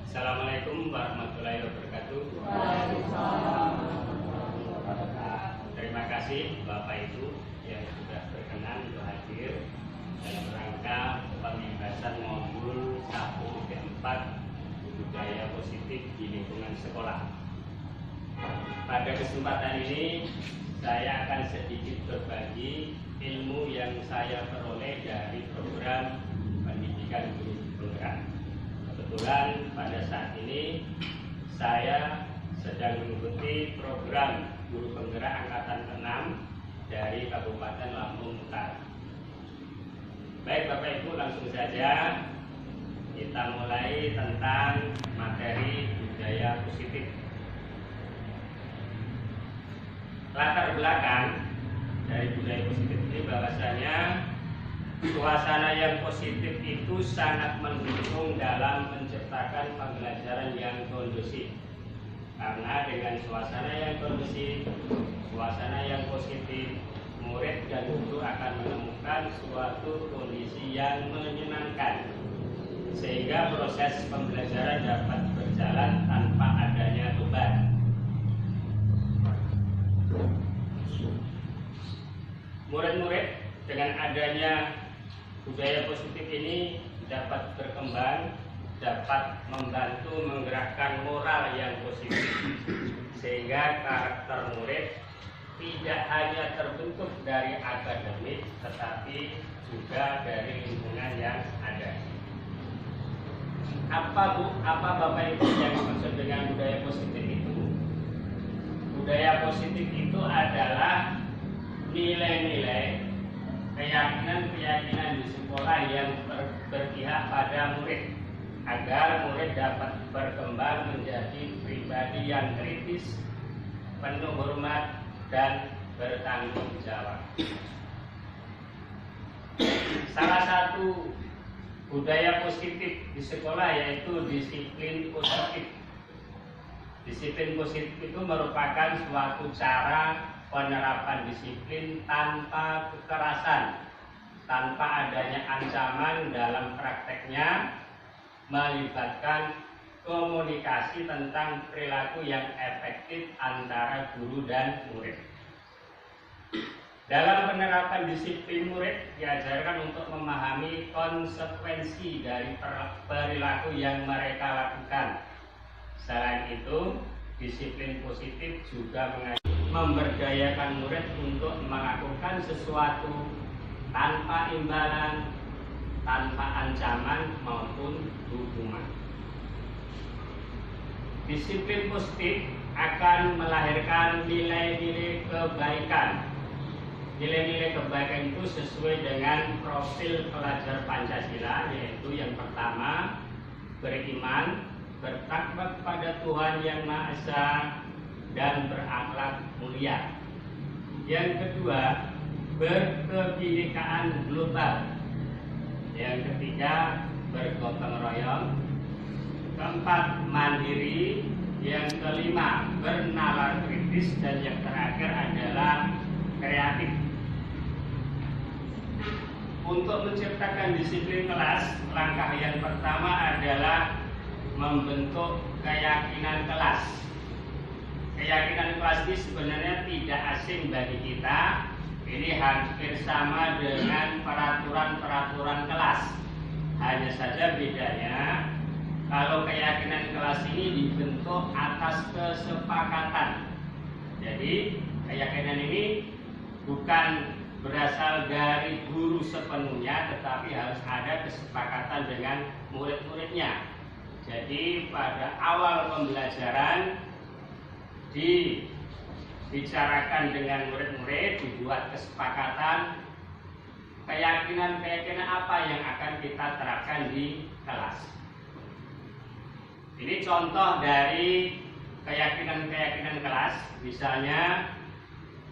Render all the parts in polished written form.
Assalamualaikum warahmatullahi wabarakatuh. Terima kasih Bapak Ibu yang sudah berkenan untuk hadir dalam rangka pembahasan modul 1/4 budaya positif di lingkungan sekolah. Pada kesempatan ini saya akan sedikit berbagi ilmu yang saya peroleh dari program pendidikan guru penggerak. Kebetulan pada saat ini saya sedang mengikuti program guru penggerak angkatan ke-6 dari Kabupaten Lampung Utara. Baik Bapak Ibu, langsung saja kita mulai tentang materi budaya positif. Latar belakang dari budaya positif ini bahwasanya suasana yang positif itu sangat mendukung dalam menciptakan pembelajaran yang kondusif. Karena dengan suasana yang kondusif, suasana yang positif, murid dan guru akan menemukan suatu kondisi yang menyenangkan, sehingga proses pembelajaran dapat berjalan tanpa adanya beban. Murid-murid dengan adanya budaya positif ini dapat berkembang, dapat membantu menggerakkan moral yang positif, sehingga karakter murid tidak hanya terbentuk dari akademik, tetapi juga dari lingkungan yang ada. Apa Bapak Ibu yang dimaksud dengan budaya positif itu? Budaya positif itu adalah nilai-nilai, keyakinan-keyakinan di sekolah yang berpihak pada murid, agar murid dapat berkembang menjadi pribadi yang kritis, penuh hormat, dan bertanggung jawab. Salah satu budaya positif di sekolah yaitu disiplin positif. Disiplin positif itu merupakan suatu cara penerapan disiplin tanpa kekerasan, tanpa adanya ancaman dalam prakteknya, melibatkan komunikasi tentang perilaku yang efektif antara guru dan murid. Dalam penerapan disiplin, murid diajarkan untuk memahami konsekuensi dari perilaku yang mereka lakukan. Selain itu, disiplin positif juga memberdayakan murid untuk melakukan sesuatu tanpa imbalan, tanpa ancaman maupun hukuman. Disiplin positif akan melahirkan nilai-nilai kebaikan. Nilai-nilai kebaikan itu sesuai dengan profil pelajar Pancasila, yaitu yang pertama, beriman, bertakwa kepada Tuhan Yang Maha Esa, dan berakhlak mulia. Yang kedua, berkebinekaan global. Yang ketiga, bergotong royong. Keempat, mandiri. Yang kelima, bernalar kritis. Dan yang terakhir adalah kreatif. Untuk menciptakan disiplin kelas, langkah yang pertama adalah membentuk keyakinan kelas. Keyakinan kelas ini sebenarnya tidak asing bagi kita. Ini hampir sama dengan peraturan-peraturan kelas. Hanya saja bedanya, kalau keyakinan kelas ini dibentuk atas kesepakatan. Jadi keyakinan ini bukan berasal dari guru sepenuhnya, tetapi harus ada kesepakatan dengan murid-muridnya. Jadi pada awal pembelajaran dibicarakan dengan murid-murid, dibuat kesepakatan keyakinan-keyakinan apa yang akan kita terapkan di kelas. Ini contoh dari keyakinan-keyakinan kelas. Misalnya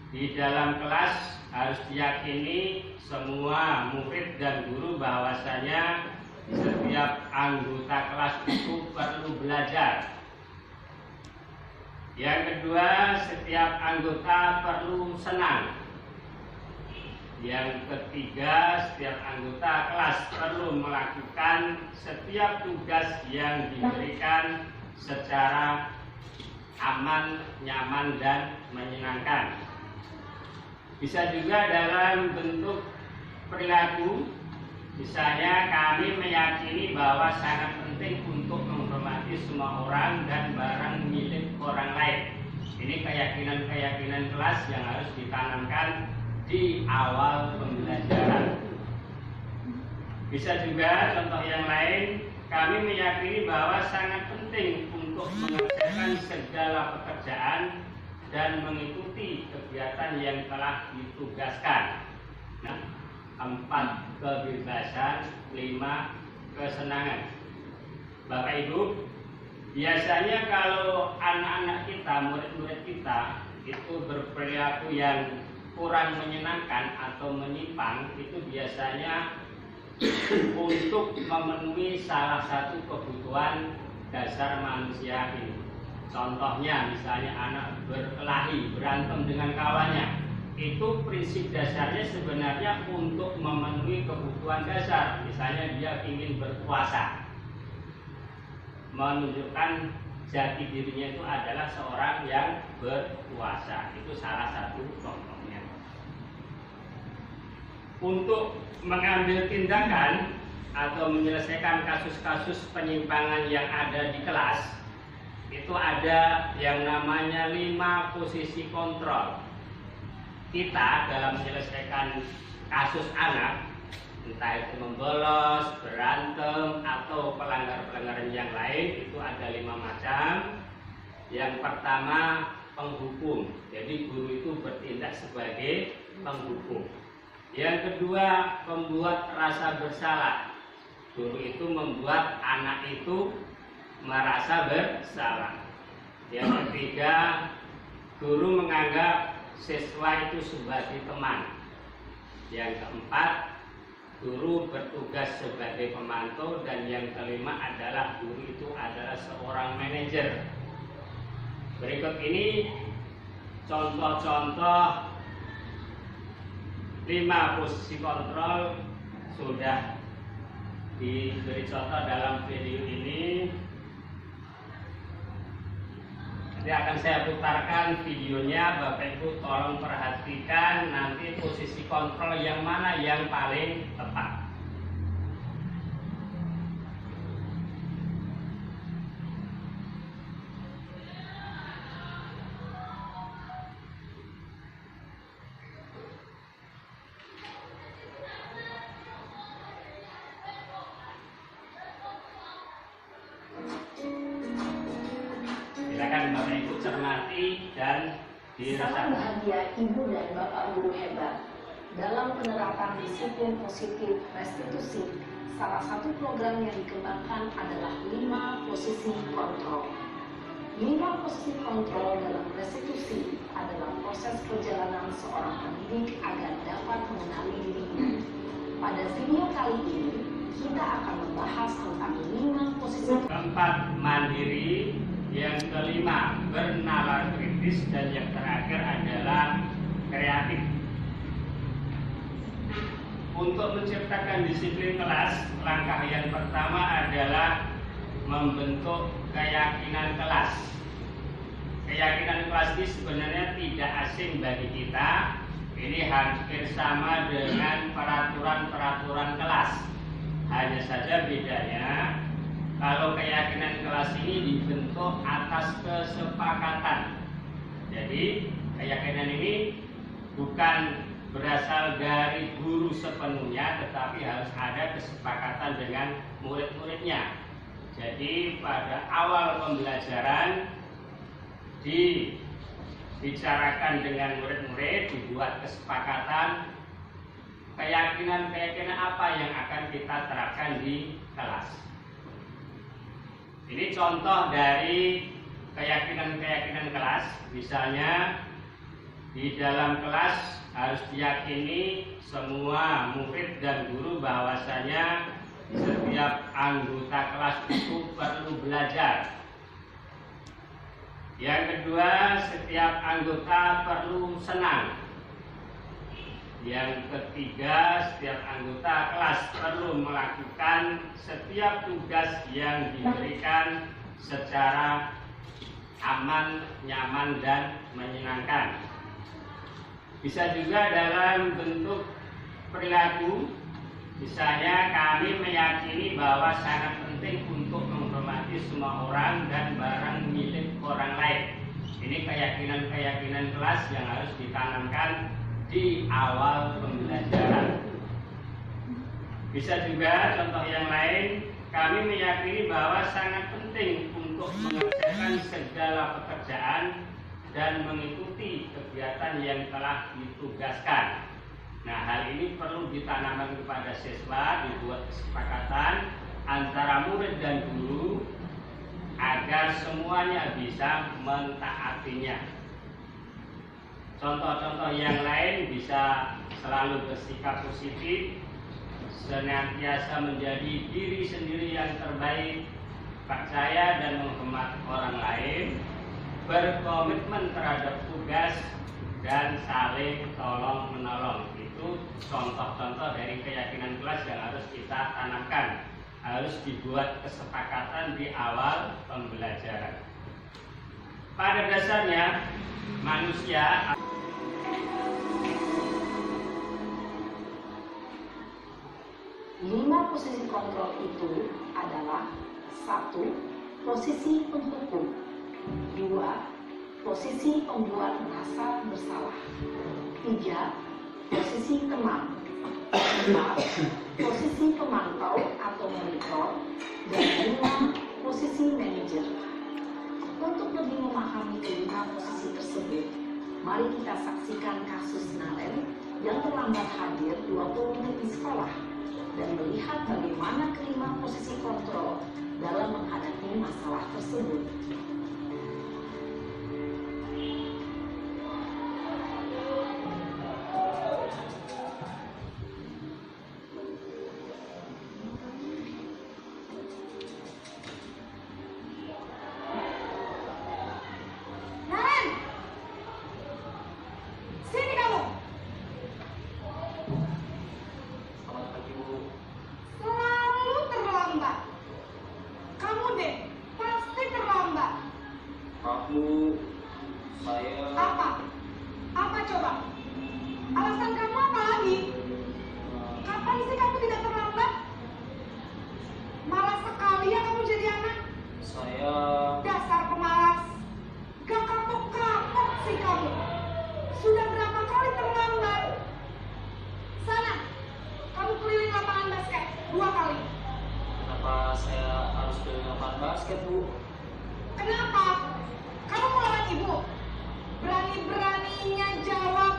di dalam kelas harus diyakini semua murid dan guru bahwasanya setiap anggota kelas itu perlu belajar. Yang kedua, setiap anggota perlu senang. Yang ketiga, setiap anggota kelas perlu melakukan setiap tugas yang diberikan secara aman, nyaman, dan menyenangkan. Bisa juga dalam bentuk perilaku, misalnya kami meyakini bahwa sangat penting untuk menghormati semua orang dan barang milik orang lain. Ini keyakinan-keyakinan kelas yang harus ditanamkan di awal pembelajaran. Bisa juga contoh yang lain, kami meyakini bahwa sangat penting untuk menyelesaikan segala pekerjaan dan mengikuti kegiatan yang telah ditugaskan. Nah, 4 kebebasan, 5 kesenangan. Bapak Ibu, biasanya kalau anak-anak kita, murid-murid kita itu berperilaku yang kurang menyenangkan atau menyimpang, itu biasanya untuk memenuhi salah satu kebutuhan dasar manusia ini. Contohnya misalnya anak berkelahi, berantem dengan kawannya, itu prinsip dasarnya sebenarnya untuk memenuhi kebutuhan dasar. Misalnya dia ingin berpuasa, menunjukkan jati dirinya itu adalah seorang yang berpuasa. Itu salah satu contohnya. Untuk mengambil tindakan atau menyelesaikan kasus-kasus penyimpangan yang ada di kelas, itu ada yang namanya 5 posisi kontrol. Kita dalam menyelesaikan kasus anak, entah itu membolos, berantem, atau pelanggar-pelanggaran yang lain, itu ada 5 macam. Yang pertama, penghukum. Jadi guru itu bertindak sebagai penghukum. Yang kedua, membuat rasa bersalah. Guru itu membuat anak itu merasa bersalah. Yang ketiga, guru menganggap siswa itu sebagai teman. Yang keempat, guru bertugas sebagai pemantau. Dan yang kelima adalah guru itu adalah seorang manajer. Berikut ini contoh-contoh 5 posisi kontrol sudah diberi contoh dalam video ini. Nanti akan saya putarkan videonya, Bapak Ibu tolong perhatikan nanti posisi kontrol yang mana yang paling tepat. Silakan Bapak Ibu cermati dan dirasakan. Sangat bahagia Ibu dan Bapak guru hebat. Dalam penerapan disiplin positif restitusi, salah satu program yang dikembangkan adalah 5 posisi kontrol. 5 posisi kontrol dalam restitusi adalah proses perjalanan seorang pendidik agar dapat mengenali dirinya. Pada video kali ini, kita akan membahas tentang 5 posisi. Keempat, mandiri. Yang kelima, bernalar kritis. Dan yang terakhir adalah kreatif. Untuk menciptakan disiplin kelas, langkah yang pertama adalah membentuk keyakinan kelas. Keyakinan kelas ini sebenarnya tidak asing bagi kita. Ini hampir sama dengan peraturan-peraturan kelas. Hanya saja bedanya, kalau keyakinan kelas ini dibentuk atas kesepakatan. Jadi keyakinan ini bukan berasal dari guru sepenuhnya, tetapi harus ada kesepakatan dengan murid-muridnya. Jadi pada awal pembelajaran dibicarakan dengan murid-murid, dibuat kesepakatan keyakinan-keyakinan apa yang akan kita terapkan di kelas. Ini contoh dari keyakinan-keyakinan kelas. Misalnya di dalam kelas harus diyakini semua murid dan guru bahwasanya setiap anggota kelas itu perlu belajar. Yang kedua, setiap anggota perlu senang. Yang ketiga, setiap anggota kelas perlu melakukan setiap tugas yang diberikan secara aman, nyaman, dan menyenangkan. Bisa juga dalam bentuk perilaku, misalnya kami meyakini bahwa sangat penting untuk menghormati semua orang dan barang milik orang lain. Ini keyakinan-keyakinan kelas yang harus ditanamkan di awal pembelajaran. Bisa juga contoh yang lain, kami meyakini bahwa sangat penting untuk menyelesaikan segala pekerjaan dan mengikuti kegiatan yang telah ditugaskan. Nah, hal ini perlu ditanamkan kepada siswa, dibuat kesepakatan antara murid dan guru agar semuanya bisa mentaatinya. Contoh-contoh yang lain bisa selalu bersikap positif, senantiasa menjadi diri sendiri yang terbaik, percaya dan menghormati orang lain, berkomitmen terhadap tugas, dan saling tolong-menolong. Itu contoh-contoh dari keyakinan kelas yang harus kita tanamkan. Harus dibuat kesepakatan di awal pembelajaran. Pada dasarnya, manusia lima posisi kontrol itu adalah: 1. Posisi penghukum, 2. Posisi pembuat merasa bersalah, 3. Posisi teman, 4. Posisi pemantau atau monitor, dan 5. Posisi manajer. Untuk lebih memahami kelima posisi tersebut, mari kita saksikan kasus Naren yang terlambat hadir 20 menit di sekolah dan melihat bagaimana kelima posisi kontrol dalam menghadapi masalah tersebut. Apa coba? Alasan kamu apa lagi? Kapan sih kamu tidak terlambat? Malas sekali ya kamu jadi anak. Saya Dasar pemalas. Gak kapok-kapok sih kamu. Sudah berapa kali terlambat? Sana, kamu keliling lapangan basket 2 kali. kenapa saya harus keliling lapangan basket, Bu? Kenapa? Kamu mau lawan ibu? Berani-beraninya jawab.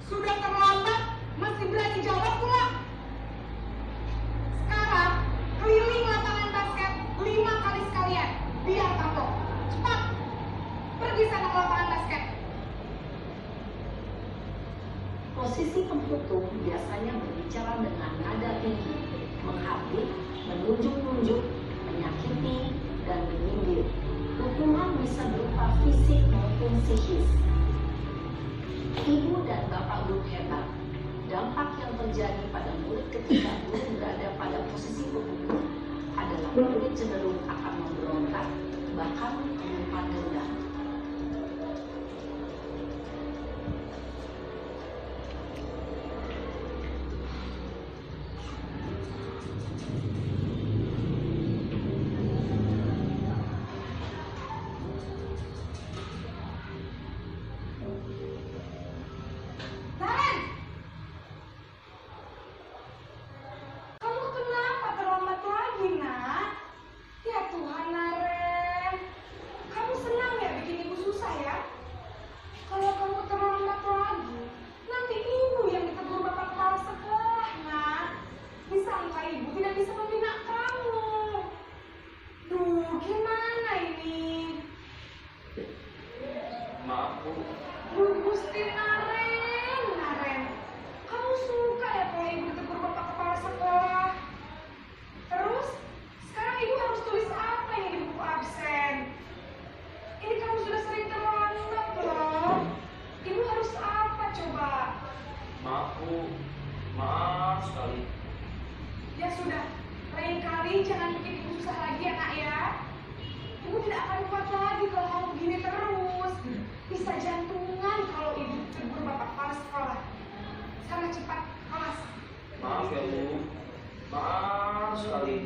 Sudah terlambat, masih berani jawab pula. Sekarang, keliling lapangan basket 5 kali sekalian. Biar kapok. Cepat. Pergi sana ke lapangan basket. Posisi penghukum biasanya berbicara dengan nada tinggi, menghardik, menunjuk-nunjuk, menyakiti, dan menyindir. Hukuman bisa berupa fisik maupun psikis. Ibu dan bapak guru hebat. Dampak yang terjadi pada murid ketika guru berada pada posisi penghukum adalah murid cenderung akan memberontak, bahkan menyimpan dendam. Naren! Kamu kenapa terlambat lagi, nak? Ya Tuhan, Naren. sudah, lain kali jangan bikin ibu susah lagi ya nak ya. Ibu tidak akan kuat lagi kalau kamu begini terus. Bisa jantungan kalau ibu tegur bapak kepala sekolah. Sana cepat kelas. Maaf ya Bu, maaf sekali.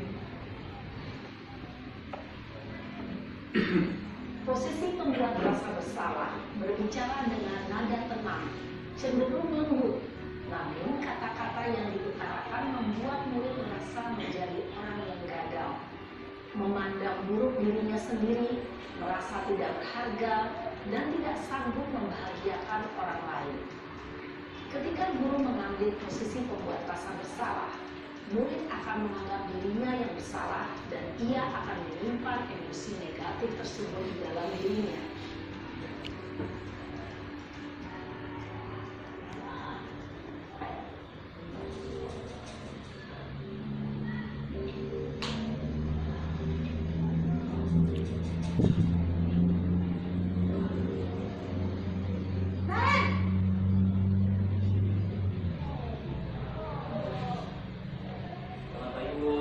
Posisi pembuat rasa bersalah berbicara dengan nada tenang, cenderung lembut. Namun kata-kata yang diutarakan membuat murid merasa menjadi orang yang gagal, memandang buruk dirinya sendiri, merasa tidak berharga, dan tidak sanggup membahagiakan orang lain. Ketika guru mengambil posisi pembuat rasa bersalah, murid akan menganggap dirinya yang bersalah dan ia akan menyimpan emosi negatif tersebut di dalam dirinya. Kenapa Ibu?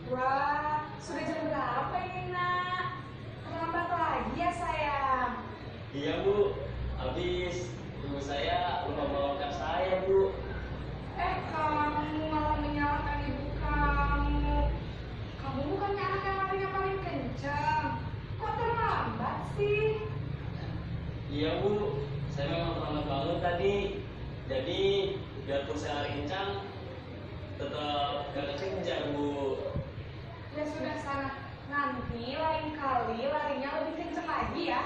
Wah, sudah jam berapa ini nak? Terlambat lagi ya sayang. Iya Bu, habis ibu saya lupa bawakan saya Bu. Kamu malah menyalahkan ibu kamu. Kamu bukannya anak yang larinya paling kencang. Kok terlambat sih? Iya Bu, saya memang terlambat banget tadi. Jadi biarpun saya lari kencang, tetap gak kekejar Bu. Ya sudah sana. Nanti lain kali larinya lebih kencang lagi ya.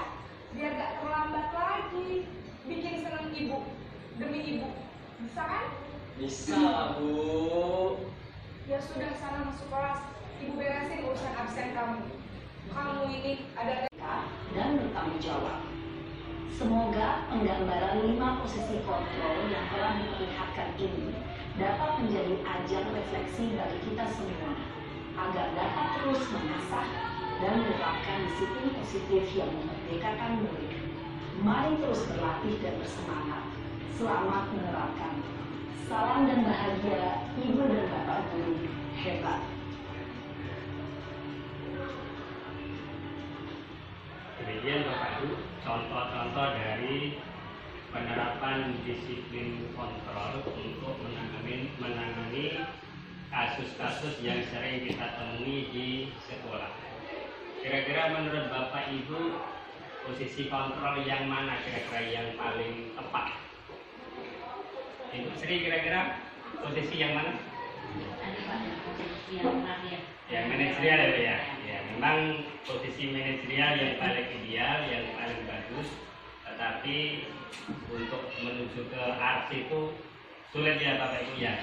Biar gak terlambat lagi. Bikin seneng ibu. Demi ibu. Bisa kan? Bisa lah Bu. Ya sudah sana masuk kelas. Ibu beresin urusan absen kamu. Kamu ini ada Dan bertanggung jawab. Semoga penggambaran 5 posisi kontrol yang telah diperlihatkan ini dapat menjadi ajang refleksi bagi kita semua agar dapat terus mengasah dan menerapkan disiplin positif yang memerdekakan murid. Mari terus berlatih dan bersemangat. Selamat menerapkan. Salam dan bahagia Ibu dan Bapak Guru hebat. Demikian Bapak Ibu, contoh-contoh dari penerapan disiplin kontrol untuk menangani kasus-kasus yang sering kita temui di sekolah. Kira-kira menurut Bapak Ibu, posisi kontrol yang mana kira-kira yang paling tepat? Ibu Sri, kira-kira posisi yang mana? Yang manajerial ya, Bu, ya. Ya, memang posisi manajerial yang paling ideal, yang paling bagus. Tetapi untuk menuju ke ars itu sulit ya Bapak Ibu ya.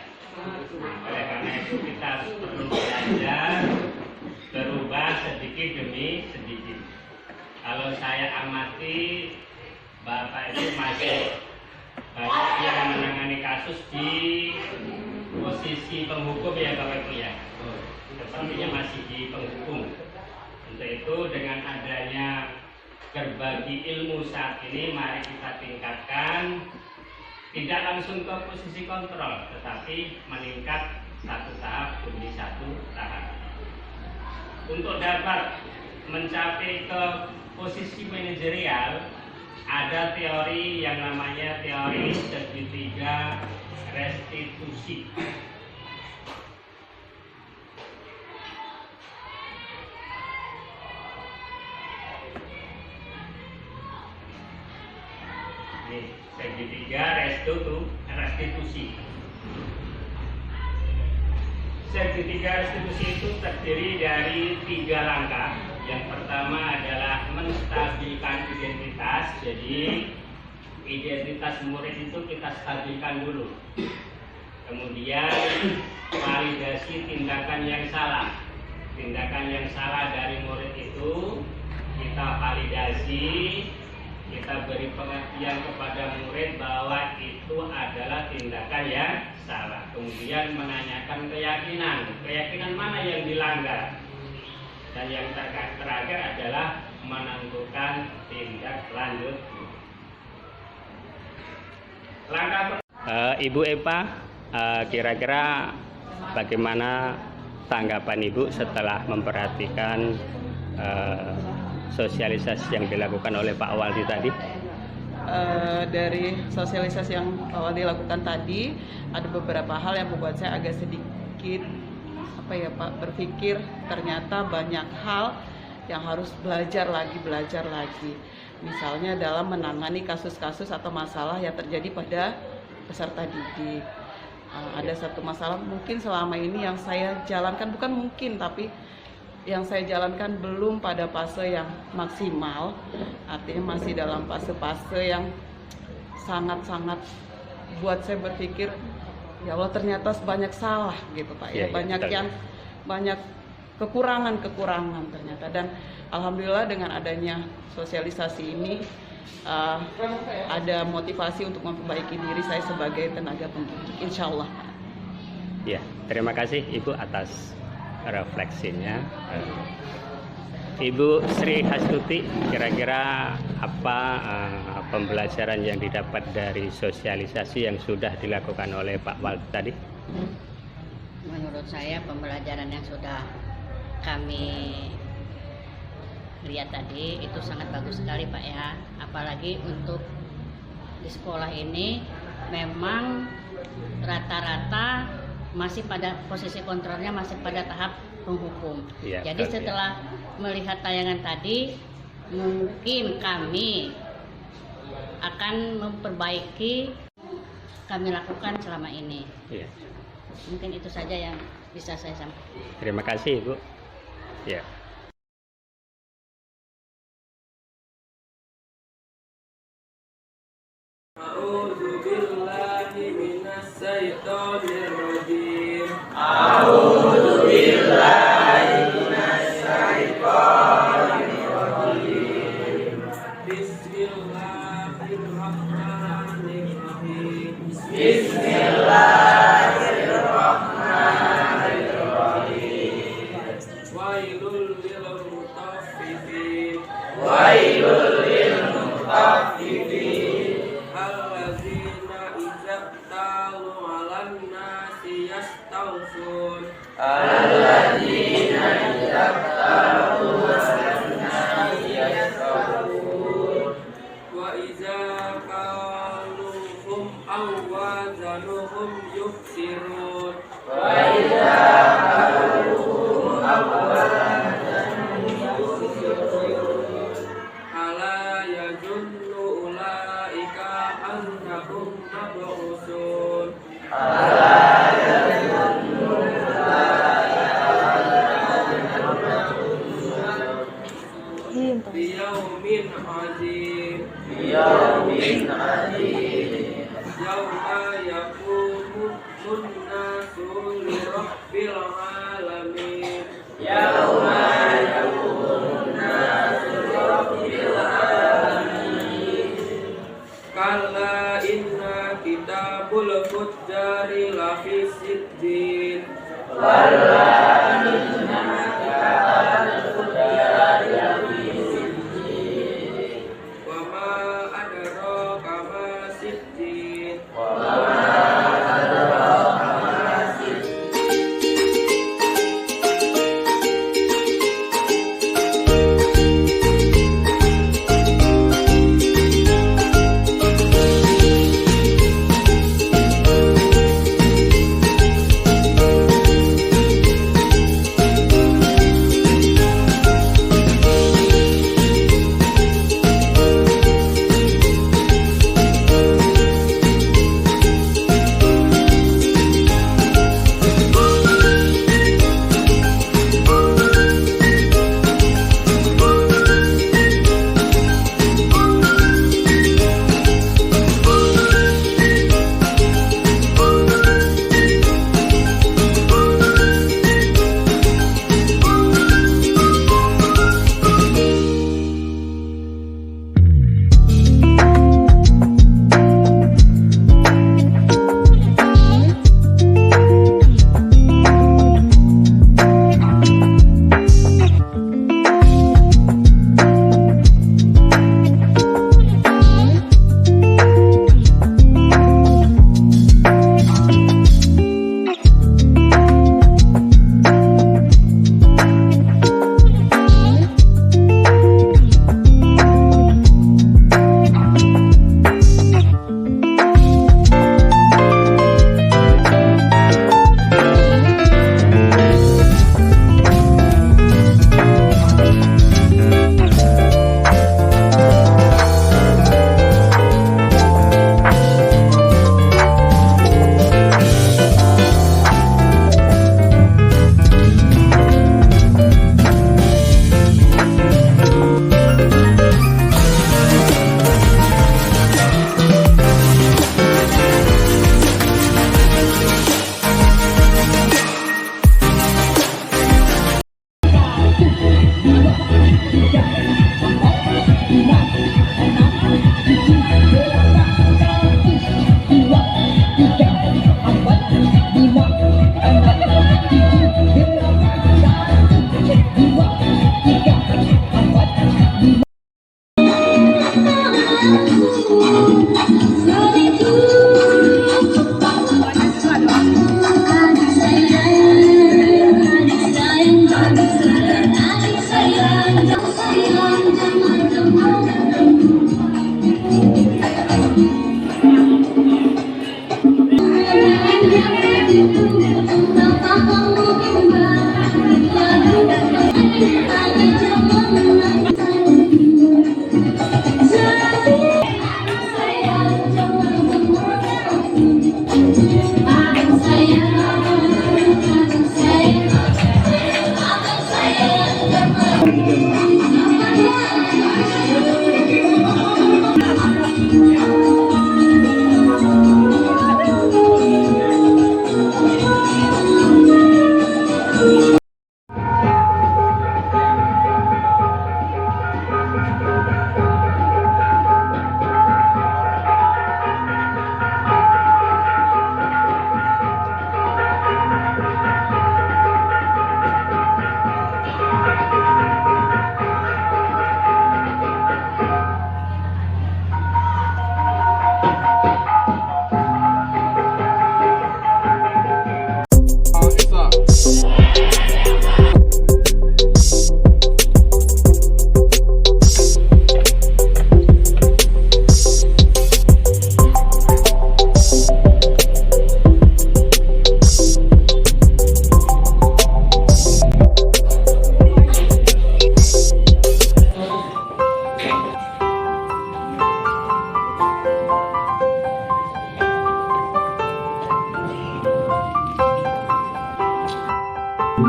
Oleh karena itu kita harus perlu belajar berubah sedikit demi sedikit. Kalau saya amati, Bapak Ibu masih banyak yang menangani kasus di posisi penghukum ya Bapak Ibu ya. Sepertinya masih di penghukum. Untuk itu dengan adanya berbagi ilmu saat ini, mari kita tingkatkan, tidak langsung ke posisi kontrol, tetapi meningkat satu tahap demi satu tahap. Untuk dapat mencapai ke posisi manajerial, ada teori yang namanya teori segitiga restitusi. Segitiga restitusi. Segitiga restitusi itu terdiri dari 3 langkah. Yang pertama adalah menstabilkan identitas. Jadi identitas murid itu kita stabilkan dulu. Kemudian validasi tindakan yang salah. Tindakan yang salah dari murid itu kita validasi. Kita beri pengertian kepada murid bahwa itu adalah tindakan yang salah. Kemudian menanyakan keyakinan mana yang dilanggar. Dan yang terakhir adalah menentukan tindak lanjut. Langkah Ibu Eva, kira-kira bagaimana tanggapan Ibu setelah memperhatikan sosialisasi yang dilakukan oleh Pak Waldi tadi? Dari sosialisasi yang Pak Waldi lakukan tadi, ada beberapa hal yang membuat saya agak sedikit berpikir ternyata banyak hal yang harus belajar lagi. Misalnya dalam menangani kasus-kasus atau masalah yang terjadi pada peserta didik. Ada satu masalah mungkin selama ini yang saya jalankan, bukan mungkin tapi yang saya jalankan belum pada fase yang maksimal, artinya masih dalam fase-fase yang sangat-sangat buat saya berpikir, ya Allah ternyata banyak salah gitu Pak ya, banyak kekurangan ternyata. Dan alhamdulillah dengan adanya sosialisasi ini ada motivasi untuk memperbaiki diri saya sebagai tenaga pendidik, insya Allah. Ya, terima kasih Ibu atas refleksinya. Ibu Sri Hastuti, kira-kira apa pembelajaran yang didapat dari sosialisasi yang sudah dilakukan oleh Pak Waldi tadi? Menurut saya pembelajaran yang sudah kami lihat tadi itu sangat bagus sekali Pak ya. Apalagi untuk di sekolah ini memang rata-rata masih pada posisi kontrolnya masih pada tahap penghukum. Ya, jadi setelah melihat tayangan tadi, mungkin kami akan memperbaiki kami lakukan selama ini. Ya. Mungkin itu saja yang bisa saya sampaikan. Terima kasih Ibu. Ya.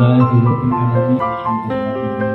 Alhamdulillahirabbil alamin.